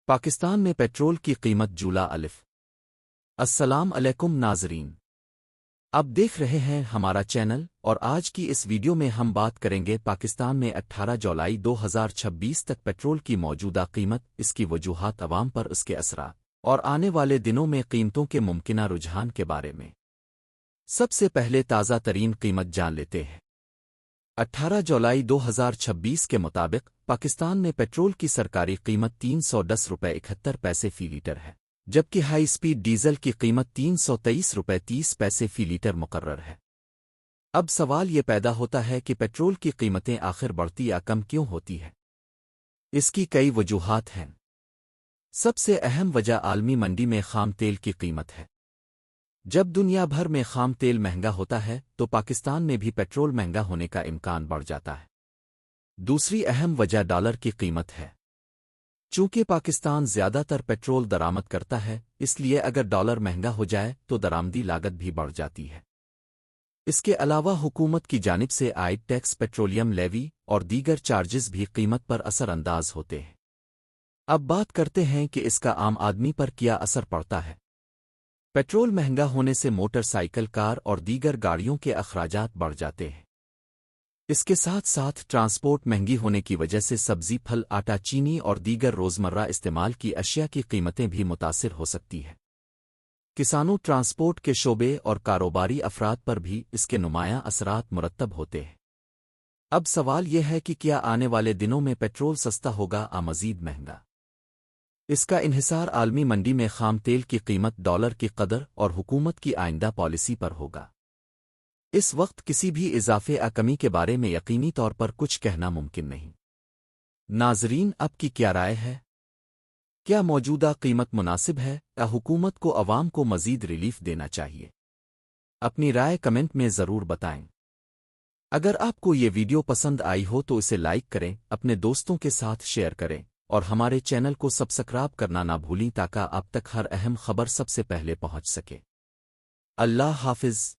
پاکستان میں پیٹرول کی قیمت جولا الف۔ السلام علیکم ناظرین، اب دیکھ رہے ہیں ہمارا چینل اور آج کی اس ویڈیو میں ہم بات کریں گے پاکستان میں 18 جولائی 2026 تک پیٹرول کی موجودہ قیمت، اس کی وجوہات، عوام پر اس کے اثرات اور آنے والے دنوں میں قیمتوں کے ممکنہ رجحان کے بارے میں۔ سب سے پہلے تازہ ترین قیمت جان لیتے ہیں۔ 18 جولائی 2026 کے مطابق پاکستان میں پیٹرول کی سرکاری قیمت 310 روپے 71 پیسے فی لیٹر ہے، جبکہ ہائی سپیڈ ڈیزل کی قیمت 323 روپے 30 پیسے فی لیٹر مقرر ہے۔ اب سوال یہ پیدا ہوتا ہے کہ پیٹرول کی قیمتیں آخر بڑھتی یا کم کیوں ہوتی ہے؟ اس کی کئی وجوہات ہیں۔ سب سے اہم وجہ عالمی منڈی میں خام تیل کی قیمت ہے۔ جب دنیا بھر میں خام تیل مہنگا ہوتا ہے تو پاکستان میں بھی پیٹرول مہنگا ہونے کا امکان بڑھ جاتا ہے۔ دوسری اہم وجہ ڈالر کی قیمت ہے۔ چونکہ پاکستان زیادہ تر پیٹرول درآمد کرتا ہے، اس لیے اگر ڈالر مہنگا ہو جائے تو درآمدی لاگت بھی بڑھ جاتی ہے۔ اس کے علاوہ حکومت کی جانب سے عائد ٹیکس، پیٹرولیم لیوی اور دیگر چارجز بھی قیمت پر اثر انداز ہوتے ہیں۔ اب بات کرتے ہیں کہ اس کا عام آدمی پر کیا اثر پڑتا ہے۔ پیٹرول مہنگا ہونے سے موٹر سائیکل، کار اور دیگر گاڑیوں کے اخراجات بڑھ جاتے ہیں۔ اس کے ساتھ ساتھ ٹرانسپورٹ مہنگی ہونے کی وجہ سے سبزی، پھل، آٹا، چینی اور دیگر روزمرہ استعمال کی اشیاء کی قیمتیں بھی متاثر ہو سکتی ہیں۔ کسانوں، ٹرانسپورٹ کے شعبے اور کاروباری افراد پر بھی اس کے نمایاں اثرات مرتب ہوتے ہیں۔ اب سوال یہ ہے کہ کیا آنے والے دنوں میں پیٹرول سستا ہوگا یا مزید مہنگا؟ اس کا انحصار عالمی منڈی میں خام تیل کی قیمت، ڈالر کی قدر اور حکومت کی آئندہ پالیسی پر ہوگا۔ اس وقت کسی بھی اضافے یا کمی کے بارے میں یقینی طور پر کچھ کہنا ممکن نہیں۔ ناظرین، آپ کی کیا رائے ہے؟ کیا موجودہ قیمت مناسب ہے یا حکومت کو عوام کو مزید ریلیف دینا چاہیے؟ اپنی رائے کمنٹ میں ضرور بتائیں۔ اگر آپ کو یہ ویڈیو پسند آئی ہو تو اسے لائک کریں، اپنے دوستوں کے ساتھ شیئر کریں اور ہمارے چینل کو سبسکرائب کرنا نہ بھولیں تاکہ آپ تک ہر اہم خبر سب سے پہلے پہنچ سکے۔ اللہ حافظ۔